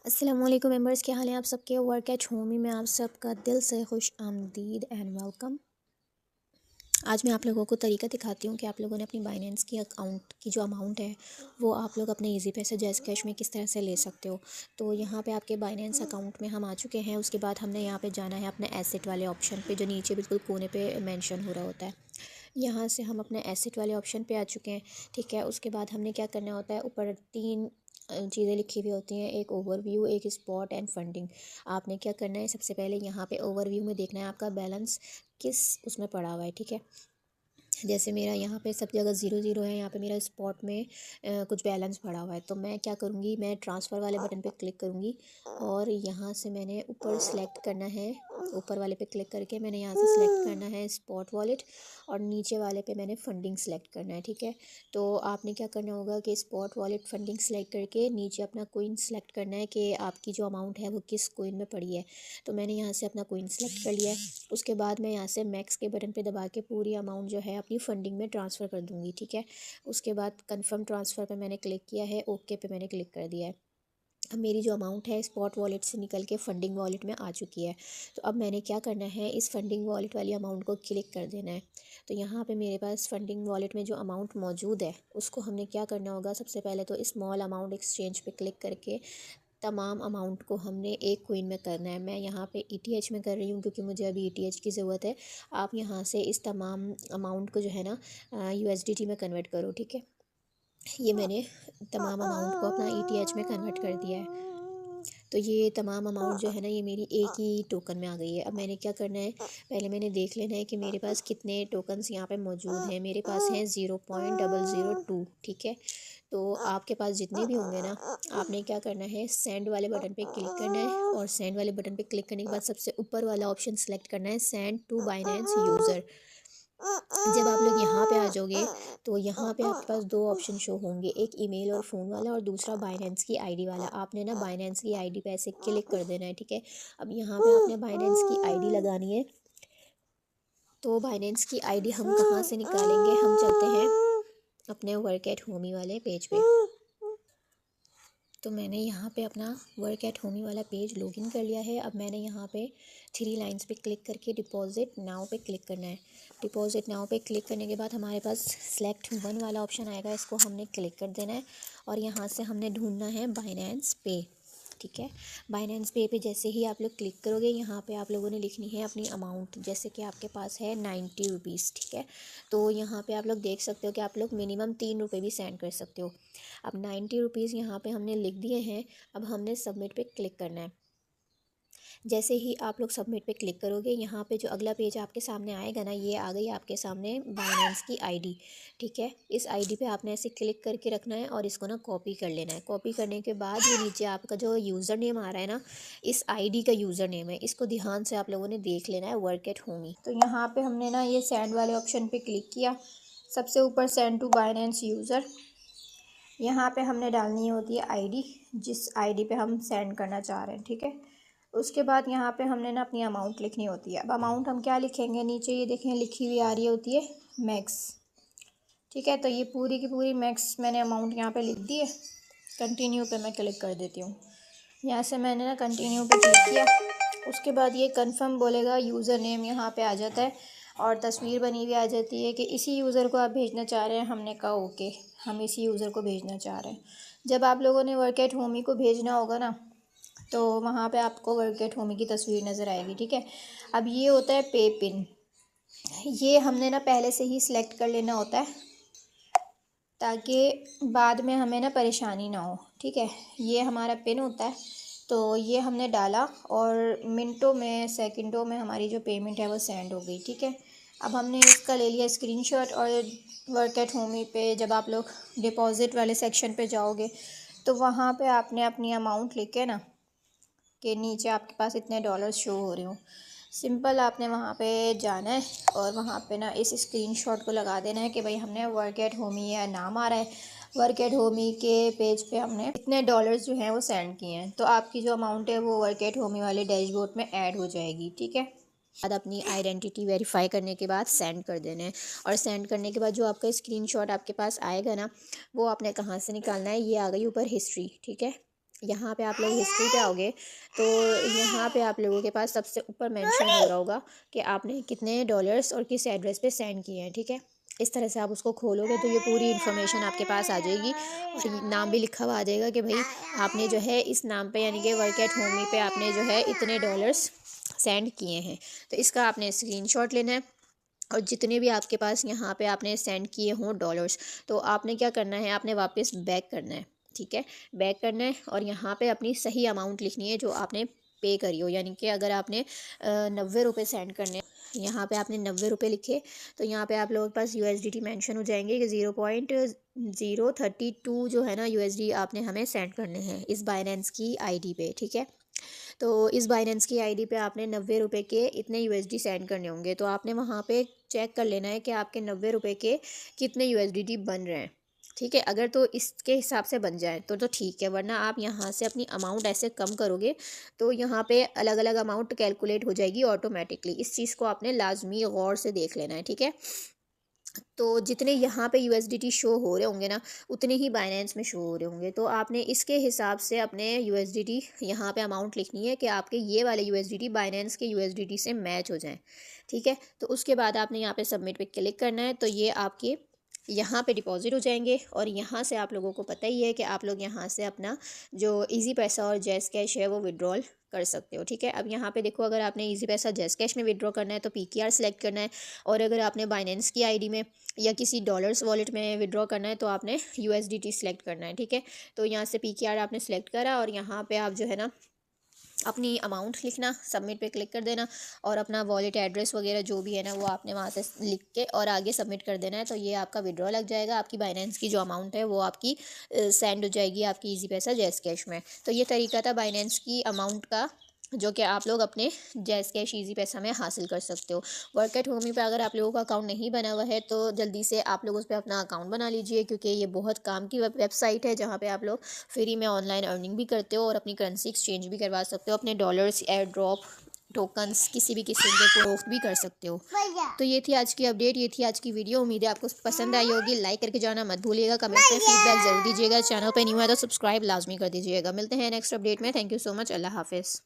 अस्सलामुअलैकुम मेंबर्स, क्या हाल है आप सबके। वर्क एट होमी में आप सबका दिल से खुश आमदीद एंड वेलकम। आज मैं आप लोगों को तरीका दिखाती हूँ कि आप लोगों ने अपनी बाइनेंस की अकाउंट की जो अमाउंट है वो आप लोग अपने इजी पैसे जैज़ कैश में किस तरह से ले सकते हो। तो यहाँ पे आपके बाइनेंस अकाउंट में हम आ चुके हैं। उसके बाद हमने यहाँ पे जाना है अपने एसेट वाले ऑप्शन पे, जो नीचे बिल्कुल कोने पे मेंशन हो रहा होता है। यहाँ से हम अपने एसेट वाले ऑप्शन पे आ चुके हैं। ठीक है, उसके बाद हमने क्या करना होता है, ऊपर तीन चीज़ें लिखी हुई होती हैं, एक ओवरव्यू, एक स्पॉट एंड फंडिंग। आपने क्या करना है, सबसे पहले यहाँ पे ओवरव्यू में देखना है आपका बैलेंस किस उसमें पड़ा हुआ है। ठीक है, जैसे मेरा यहाँ पे सब जगह ज़ीरो ज़ीरो है, यहाँ पे मेरा स्पॉट में कुछ बैलेंस पड़ा हुआ है। तो मैं क्या करूँगी, मैं ट्रांसफ़र वाले बटन पे क्लिक करूँगी और यहाँ से मैंने ऊपर सेलेक्ट करना है। ऊपर वाले पे क्लिक करके मैंने यहाँ से सिलेक्ट करना है स्पॉट वॉलेट और नीचे वाले पे मैंने फ़ंडिंग सेलेक्ट करना है। ठीक है, तो आपने क्या करना होगा कि स्पॉट वॉलेट फ़ंडिंग सेलेक्ट करके नीचे अपना कोइन सेलेक्ट करना है कि आपकी जो अमाउंट है वो किस कोइन में पड़ी है। तो मैंने यहाँ से अपना कोइन सेलेक्ट कर लिया है। उसके बाद मैं यहाँ से मैक्स के बटन पे दबा के पूरी अमाउंट जो है अपनी फ़ंडिंग में ट्रांसफ़र कर दूँगी। ठीक है, उसके बाद कंफर्म ट्रांसफ़र पे मैंने क्लिक किया है, ओके पे मैंने क्लिक कर दिया है। अब मेरी जो अमाउंट है स्पॉट वॉलेट से निकल के फ़ंडिंग वॉलेट में आ चुकी है। तो अब मैंने क्या करना है, इस फ़ंडिंग वॉलेट वाली अमाउंट को क्लिक कर देना है। तो यहाँ पे मेरे पास फ़ंडिंग वॉलेट में जो अमाउंट मौजूद है उसको हमने क्या करना होगा, सबसे पहले तो स्मॉल अमाउंट एक्सचेंज पे क्लिक करके तमाम अमाउंट को हमने एक कोइन में करना है। मैं यहाँ पे ईटीएच में कर रही हूँ क्योंकि मुझे अभी ईटीएच की ज़रूरत है। आप यहाँ से इस तमाम अमाउंट को जो है ना यूएसडीटी में कन्वर्ट करो। ठीक है, ये मैंने तमाम अमाउंट को अपना ईटीएच में कन्वर्ट कर दिया है। तो ये तमाम अमाउंट जो है ना, ये मेरी एक ही टोकन में आ गई है। अब मैंने क्या करना है, पहले मैंने देख लेना है कि मेरे पास कितने टोकन्स यहाँ पे मौजूद हैं। मेरे पास हैं 0.002। ठीक है, तो आपके पास जितने भी होंगे ना, आपने क्या करना है, सेंड वाले बटन पे क्लिक करना है और सेंड वाले बटन पे क्लिक करने के बाद सबसे ऊपर वाला ऑप्शन सेलेक्ट करना है, सेंड टू बाइनेंस यूज़र। जब आप लोग यहाँ पे आ जाओगे तो यहाँ पे आपके पास दो ऑप्शन शो होंगे, एक ईमेल और फ़ोन वाला और दूसरा बाइनेंस की आईडी वाला। आपने ना बाइनेंस की आईडी पे ऐसे क्लिक कर देना है। ठीक है, अब यहाँ पे आपने बाइनेंस की आईडी लगानी है। तो बाइनेंस की आईडी हम कहाँ से निकालेंगे, हम चलते हैं अपने वर्क एट होमी वाले पेज पे। तो मैंने यहाँ पे अपना वर्क एट होमी वाला पेज लॉगिन कर लिया है। अब मैंने यहाँ पे थ्री लाइंस पे क्लिक करके डिपॉजिट नाउ पे क्लिक करना है। डिपॉजिट नाउ पे क्लिक करने के बाद हमारे पास सेलेक्ट वन वाला ऑप्शन आएगा, इसको हमने क्लिक कर देना है और यहाँ से हमने ढूंढना है बाइनेंस पे। ठीक है, बाइनेंस पे पे जैसे ही आप लोग क्लिक करोगे, यहाँ पे आप लोगों ने लिखनी है अपनी अमाउंट। जैसे कि आपके पास है 90 रुपीज़। ठीक है, तो यहाँ पे आप लोग देख सकते हो कि आप लोग मिनिमम 3 रुपये भी सेंड कर सकते हो। अब 90 रुपीज़ यहाँ पे हमने लिख दिए हैं। अब हमने सबमिट पे क्लिक करना है। जैसे ही आप लोग सबमिट पे क्लिक करोगे, यहाँ पे जो अगला पेज आपके सामने आएगा ना, ये आ गई आपके सामने बाइनेंस की आईडी। ठीक है, इस आईडी पे आपने ऐसे क्लिक करके रखना है और इसको ना कॉपी कर लेना है। कॉपी करने के बाद ये नीचे आपका जो यूज़र नेम आ रहा है ना, इस आईडी का यूज़र नेम है, इसको ध्यान से आप लोगों ने देख लेना है, वर्क एट होमी। तो यहाँ पर हमने ना ये सेंड वाले ऑप्शन पर क्लिक किया, सबसे ऊपर सेंड टू बाइनेंस यूज़र। यहाँ पे हमने डालनी होती है आईडी, जिस आईडी पे हम सेंड करना चाह रहे हैं। ठीक है, उसके बाद यहाँ पे हमने ना अपनी अमाउंट लिखनी होती है। अब अमाउंट हम क्या लिखेंगे, नीचे ये देखें लिखी हुई आ रही होती है मैक्स। ठीक है, तो ये पूरी की पूरी मैक्स मैंने अमाउंट यहाँ पे लिख दी है। कंटिन्यू पे मैं क्लिक कर देती हूँ। यहाँ से मैंने ना कंटिन्यू पे क्लिक किया, उसके बाद ये कंफर्म बोलेगा, यूज़र नेम यहाँ पे आ जाता है और तस्वीर बनी हुई आ जाती है कि इसी यूज़र को आप भेजना चाह रहे हैं। हमने कहा ओके, हम इसी यूज़र को भेजना चाह रहे हैं। जब आप लोगों ने वर्क एट होमी को भेजना होगा ना, तो वहाँ पे आपको वर्क एट होमी की तस्वीर नज़र आएगी। ठीक है, अब ये होता है पे पिन। ये हमने ना पहले से ही सिलेक्ट कर लेना होता है ताकि बाद में हमें ना परेशानी ना हो। ठीक है, ये हमारा पिन होता है। तो ये हमने डाला और मिनटों में सेकंडों में हमारी जो पेमेंट है वो सेंड हो गई। ठीक है, अब हमने इसका ले लिया स्क्रीनशॉट और वर्क एट होमी पे जब आप लोग डिपॉज़िट वाले सेक्शन पे जाओगे तो वहाँ पे आपने अपनी अमाउंट लिख के ना, कि नीचे आपके पास इतने डॉलर्स शो हो रहे हो, सिंपल आपने वहाँ पे जाना है और वहाँ पे ना इस स्क्रीनशॉट को लगा देना है कि भाई हमने वर्क एट होमी या नाम आ रहा है, वर्क एट होमी के पेज पे हमने इतने डॉलर्स जो हैं वो सेंड किए हैं। तो आपकी जो अमाउंट है वो वर्क एट होमी वाले डैशबोर्ड में ऐड हो जाएगी। ठीक है, बाद अपनी आइडेंटिटी वेरीफाई करने के बाद सेंड कर देना है और सेंड करने के बाद जो आपका स्क्रीनशॉट आपके पास आएगा ना, वो आपने कहाँ से निकालना है, ये आ गई ऊपर हिस्ट्री। ठीक है, यहाँ पे आप लोग हिस्ट्री पे आओगे तो यहाँ पे आप लोगों के पास सबसे ऊपर मेंशन हो रहा होगा कि आपने कितने डॉलर्स और किस एड्रेस पे सेंड किए हैं, ठीक है। इस तरह से आप उसको खोलोगे तो ये पूरी इन्फॉर्मेशन आपके पास आ जाएगी और नाम भी लिखा हुआ आ जाएगा कि भाई आपने जो है इस नाम पे यानी कि वर्क एट होमी पे आपने जो है इतने डॉलर्स सेंड किए हैं। तो इसका आपने स्क्रीनशॉट लेना है और जितने भी आपके पास यहाँ पे आपने सेंड किए हों डॉलर्स, तो आपने क्या करना है, आपने वापस बैक करना है, ठीक है। बैक करना है और यहाँ पे अपनी सही अमाउंट लिखनी है जो आपने पे करी हो। यानी कि अगर आपने 90 रुपये सेंड करने, यहाँ पे आपने 90 रुपये लिखे तो यहाँ पे आप लोगों के पास USDT मेंशन हो जाएंगे कि 0.032 जो है ना USD आपने हमें सेंड करने हैं इस बाइनेंस की आईडी पे, ठीक है। तो इस बाइनेंस की आईडी पे आपने 90 रुपये के इतने USD सेंड करने होंगे। तो आपने वहाँ पे चेक कर लेना है कि आपके 90 रुपये के कितने USDT बन रहे हैं, ठीक है। अगर तो इसके हिसाब से बन जाए तो ठीक है, वरना आप यहाँ से अपनी अमाउंट ऐसे कम करोगे तो यहाँ पे अलग अलग अमाउंट कैलकुलेट हो जाएगी ऑटोमेटिकली। इस चीज़ को आपने लाजमी गौर से देख लेना है, ठीक है। तो जितने यहाँ पे USDT शो हो रहे होंगे ना उतने ही बाइनेंस में शो हो रहे होंगे। तो आपने इसके हिसाब से अपने USDT यहाँ पे अमाउंट लिखनी है कि आपके ये वाले USDT बाइनेंस के USDT से मैच हो जाएं, ठीक है। तो उसके बाद आपने यहाँ पे सबमिट पे क्लिक करना है तो ये आपके यहाँ पे डिपॉजिट हो जाएंगे और यहाँ से आप लोगों को पता ही है कि आप लोग यहाँ से अपना जो इजी पैसा और जैज़ कैश है वो विड्रॉल कर सकते हो, ठीक है। अब यहाँ पे देखो, अगर आपने इजी पैसा जैज़ कैश में विड्रॉ करना है तो PKR सेलेक्ट करना है और अगर आपने बाइनेंस की आईडी में या किसी डॉलर्स वॉलेट में विड्रॉ करना है तो आपने USDT सेलेक्ट करना है, ठीक है। तो यहाँ से PKR आपने सेलेक्ट करा और यहाँ पे आप जो है ना अपनी अमाउंट लिखना, सबमिट पे क्लिक कर देना और अपना वॉलेट एड्रेस वगैरह जो भी है ना वो आपने वहाँ से लिख के और आगे सबमिट कर देना है। तो ये आपका विड्रॉ लग जाएगा, आपकी बाइनेंस की जो अमाउंट है वो आपकी सेंड हो जाएगी आपकी इजी पैसा जैज़ कैश में। तो ये तरीका था बाइनेंस की अमाउंट का जो कि आप लोग अपने जैज़ कैश इजी पैसा में हासिल कर सकते हो। वर्क एट होमी पे अगर आप लोगों का अकाउंट नहीं बना हुआ है तो जल्दी से आप लोग उस पर अपना अकाउंट बना लीजिए, क्योंकि ये बहुत काम की वेबसाइट है जहाँ पे आप लोग फ्री में ऑनलाइन अर्निंग भी करते हो और अपनी करेंसी एक्सचेंज भी करवा सकते हो, अपने डॉलर्स, एयर ड्रॉप, टोकन्स किसी भी किस्म के क्रोफ्ट भी कर सकते हो। तो ये थी आज की अपडेट, ये थी आज की वीडियो। उम्मीद है आपको पसंद आई होगी। लाइक करके जाना मत भूलिएगा, कमेंट में फीडबैक जरूर दीजिएगा। चैनल पे न्यू है तो सब्सक्राइब लाजमी कर दीजिएगा। मिलते हैं नेक्स्ट अपडेट में। Thank you so much. अल्लाह हाफिज़।